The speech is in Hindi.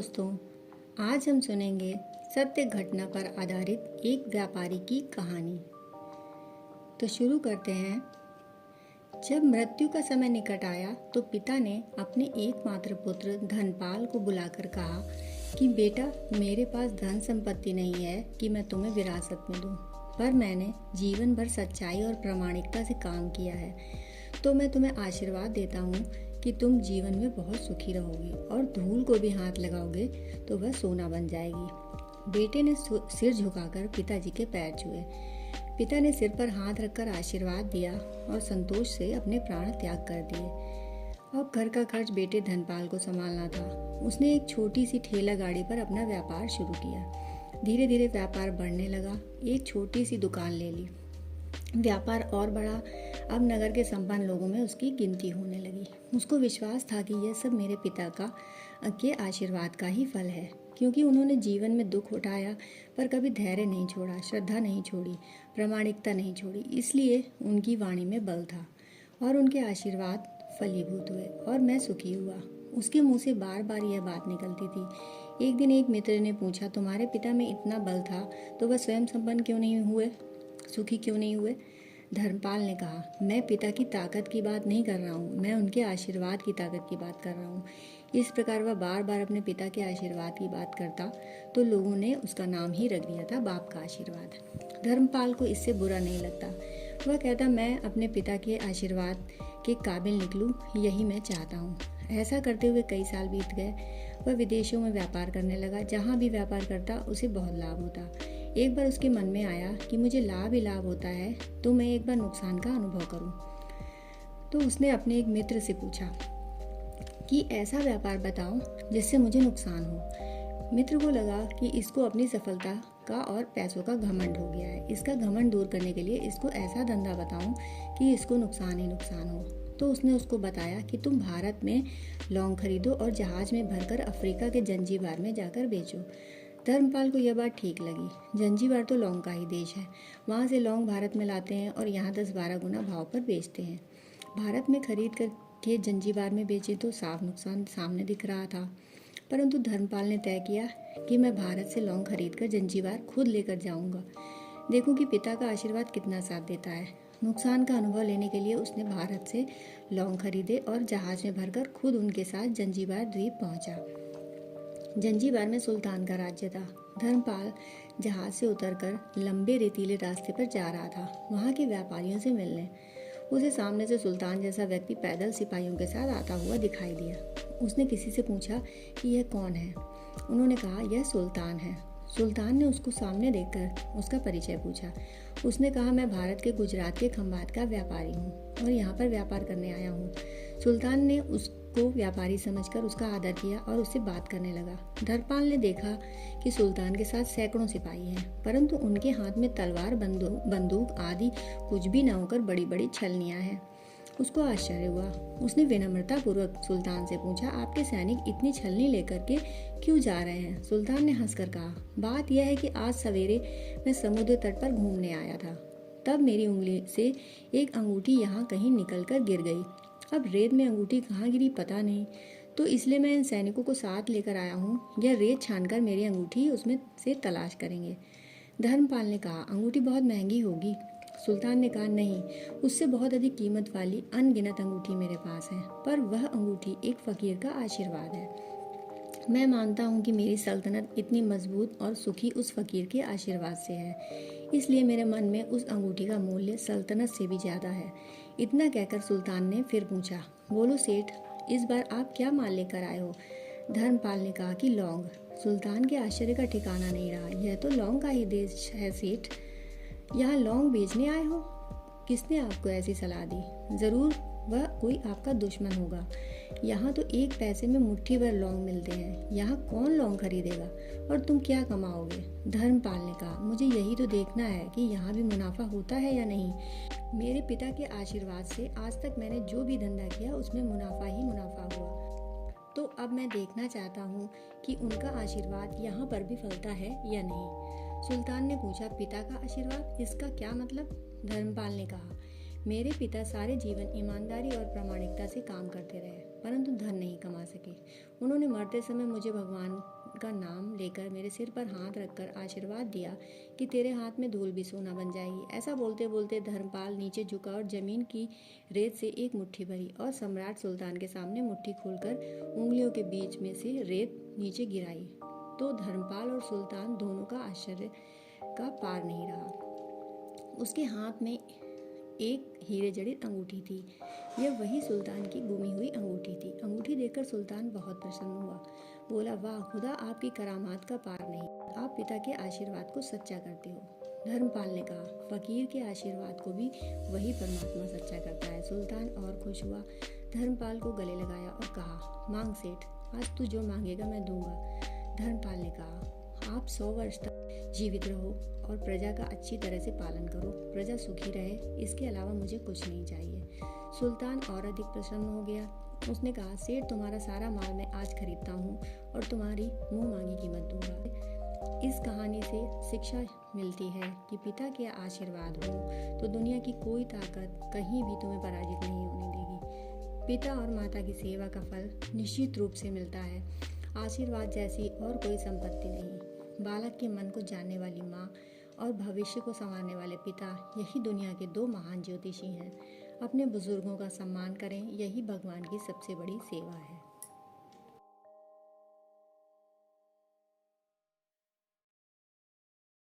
दोस्तों, आज हम सुनेंगे सत्य घटना पर आधारित एक व्यापारी की कहानी। तो शुरू करते हैं। जब मृत्यु का समय निकट आया तो पिता ने अपने एकमात्र पुत्र धनपाल को बुलाकर कहा कि बेटा, मेरे पास धन संपत्ति नहीं है कि मैं तुम्हें विरासत में दूं, पर मैंने जीवन भर सच्चाई और प्रामाणिकता से काम किया है, तो मैं तुम्हें आशीर्वाद देता हूँ कि तुम जीवन में बहुत सुखी रहोगे और धूल को भी हाथ लगाओगे तो वह सोना बन जाएगी। बेटे ने सिर झुकाकर पिताजी के पैर छुए। पिता ने सिर पर हाथ रखकर आशीर्वाद दिया और संतोष से अपने प्राण त्याग कर दिए। अब घर का खर्च बेटे धनपाल को संभालना था। उसने एक छोटी सी ठेला गाड़ी पर अपना व्यापार शुरू किया। धीरे धीरे व्यापार बढ़ने लगा। एक छोटी सी दुकान ले ली। व्यापार और बढ़ा। अब नगर के संपन्न लोगों में उसकी गिनती होने लगी। उसको विश्वास था कि यह सब मेरे पिता के आशीर्वाद का ही फल है, क्योंकि उन्होंने जीवन में दुख उठाया पर कभी धैर्य नहीं छोड़ा, श्रद्धा नहीं छोड़ी, प्रामाणिकता नहीं छोड़ी। इसलिए उनकी वाणी में बल था और उनके आशीर्वाद फलीभूत हुए और मैं सुखी हुआ। उसके मुंह से बार बार यह बात निकलती थी। एक दिन एक मित्र ने पूछा, तुम्हारे पिता में इतना बल था तो वह स्वयं संपन्न क्यों नहीं हुए, सुखी क्यों नहीं हुए? धर्मपाल ने कहा, मैं पिता की ताकत की बात नहीं कर रहा हूँ, मैं उनके आशीर्वाद की ताकत की बात कर रहा हूँ। इस प्रकार वह बार बार अपने पिता के आशीर्वाद की बात करता तो लोगों ने उसका नाम ही रख दिया था बाप का आशीर्वाद। धर्मपाल को इससे बुरा नहीं लगता। वह कहता, मैं अपने पिता के आशीर्वाद के काबिल निकलूं, यही मैं चाहता हूँ। ऐसा करते हुए कई साल बीत गए। वह विदेशों में व्यापार करने लगा। जहाँ भी व्यापार करता उसे बहुत लाभ होता। एक बार उसके मन में आया कि मुझे लाभ ही लाभ होता है तो मैं एक बार नुकसान का अनुभव करूं। तो उसने अपने एक मित्र से पूछा कि ऐसा व्यापार बताओ जिससे मुझे नुकसान हो। मित्र को लगा कि इसको अपनी सफलता का और पैसों का घमंड हो गया है। इसका घमंड दूर करने के लिए इसको ऐसा धंधा बताऊं कि इसको नुकसान ही नुकसान हो। तो उसने उसको बताया कि तुम भारत में लौंग खरीदो और जहाज में भरकर अफ्रीका के जंजीबार में जाकर बेचो। धर्मपाल को यह बात ठीक लगी। जंजीबार तो लौंग का ही देश है। वहाँ से लौंग भारत में लाते हैं और यहाँ 10-12 गुना भाव पर बेचते हैं। भारत में खरीद कर के जंजीबार में बेचे तो साफ नुकसान सामने दिख रहा था। परंतु धर्मपाल ने तय किया कि मैं भारत से लौंग खरीद कर जंजीबार खुद लेकर जाऊँगा। देखूँ कि पिता का आशीर्वाद कितना साथ देता है। नुकसान का अनुभव लेने के लिए उसने भारत से लौंग खरीदे और जहाज में भरकर खुद उनके साथ जंजीबार द्वीप पहुँचा। जंजीबार में सुल्तान का राज्य था। धर्मपाल जहाज से उतरकर लंबे रेतीले रास्ते पर जा रहा था वहाँ के व्यापारियों से मिलने। उसे सामने से सुल्तान जैसा व्यक्ति पैदल सिपाहियों के साथ आता हुआ दिखाई दिया। उसने किसी से पूछा कि यह कौन है। उन्होंने कहा, यह सुल्तान है। सुल्तान ने उसको सामने देखकर उसका परिचय पूछा। उसने कहा, मैं भारत के गुजरात के खंभात का व्यापारी हूँ और यहाँ पर व्यापार करने आया हूँ। सुल्तान ने उसको व्यापारी समझकर उसका आदर किया और उससे बात करने लगा। धर्मपाल ने देखा कि सुल्तान के साथ सैकड़ों सिपाही हैं, परंतु उनके हाथ में तलवार, बंदूक आदि कुछ भी न होकर बड़ी बड़ी छलनियाँ हैं। उसको आश्चर्य हुआ। उसने विनम्रता पूर्वक सुल्तान से पूछा, आपके सैनिक इतनी छलनी लेकर के क्यों जा रहे हैं? सुल्तान ने हंसकर कहा, बात यह है कि आज सवेरे मैं समुद्र तट पर घूमने आया था, तब मेरी उंगली से एक अंगूठी यहाँ कहीं निकलकर गिर गई। अब रेत में अंगूठी कहाँ गिरी पता नहीं, तो इसलिए मैं इन सैनिकों को साथ लेकर आया हूँ। यह रेत छानकर मेरी अंगूठी उसमें से तलाश करेंगे। धर्मपाल ने कहा, अंगूठी बहुत महंगी होगी। सुल्तान ने कहा, नहीं, उससे बहुत अधिक कीमत वाली अनगिनत अंगूठी मेरे पास है, पर वह अंगूठी एक फकीर का आशीर्वाद है। मैं मानता हूँ कि मेरी सल्तनत इतनी मजबूत और सुखी उस फकीर के आशीर्वाद से है, इसलिए मेरे मन में उस अंगूठी का मूल्य सल्तनत से भी ज़्यादा है। इतना कहकर सुल्तान ने फिर पूछा, बोलो सेठ, इस बार आप क्या माल लेकर आए हो? धर्मपाल ने कहा कि लौंग। सुल्तान के आश्चर्य का ठिकाना नहीं रहा। यह तो लौंग का ही देश है सेठ, यहाँ लौंग बेचने आए हो? किसने आपको ऐसी सलाह दी? जरूर वह कोई आपका दुश्मन होगा। यहाँ तो एक पैसे में मुट्ठी भर लौंग मिलते हैं। यहाँ कौन लौंग खरीदेगा और तुम क्या कमाओगे? धर्मपाल ने कहा, मुझे यही तो देखना है कि यहाँ भी मुनाफा होता है या नहीं। मेरे पिता के आशीर्वाद से आज तक मैंने जो भी धंधा किया उसमें मुनाफा ही मुनाफा हुआ, तो अब मैं देखना चाहता हूँ कि उनका आशीर्वाद यहाँ पर भी फलता है या नहीं। सुल्तान ने पूछा, पिता का आशीर्वाद, इसका क्या मतलब? धर्मपाल ने कहा, मेरे पिता सारे जीवन ईमानदारी और प्रामाणिकता से काम करते रहे, परंतु धन नहीं कमा सके। उन्होंने मरते समय मुझे भगवान का नाम लेकर मेरे सिर पर हाथ रखकर आशीर्वाद दिया कि तेरे हाथ में धूल भी सोना बन जाएगी। ऐसा बोलते बोलते धर्मपाल नीचे झुका और जमीन की रेत से एक मुट्ठी भरी और सम्राट सुल्तान के सामने मुट्ठी खोलकर उंगलियों के बीच में से रेत नीचे गिराई तो धर्मपाल और सुल्तान दोनों का आश्चर्य का पार नहीं रहा। उसके हाथ में एक हीरे जड़ित अंगूठी थी। यह वही सुल्तान की गुमी हुई अंगूठी थी। अंगूठी देखकर सुल्तान बहुत प्रसन्न हुआ। बोला, वाह खुदा, आपकी करामात का पार नहीं, आप पिता के आशीर्वाद को सच्चा करते हो। धर्मपाल ने कहा, फकीर के आशीर्वाद को भी वही परमात्मा सच्चा करता है। सुल्तान और खुश हुआ, धर्मपाल को गले लगाया और कहा, मांग सेठ, आज तू जो मांगेगा मैं दूंगा। धर्मपाल ने कहा, आप 100 वर्ष तक जीवित रहो और प्रजा का अच्छी तरह से पालन करो, प्रजा सुखी रहे, इसके अलावा मुझे कुछ नहीं चाहिए। सुल्तान और अधिक प्रसन्न हो गया। उसने कहा, सेठ, तुम्हारा सारा माल मैं आज खरीदता हूँ और तुम्हारी मुंह मांगी कीमत दूंगा। इस कहानी से शिक्षा मिलती है कि पिता के आशीर्वाद हो तो दुनिया की कोई ताकत कहीं भी तुम्हें पराजित नहीं होने देगी। पिता और माता की सेवा का फल निश्चित रूप से मिलता है। आशीर्वाद जैसी और कोई संपत्ति नहीं। बालक के मन को जानने वाली माँ और भविष्य को संवारने वाले पिता, यही दुनिया के 2 महान ज्योतिषी हैं। अपने बुजुर्गों का सम्मान करें, यही भगवान की सबसे बड़ी सेवा है।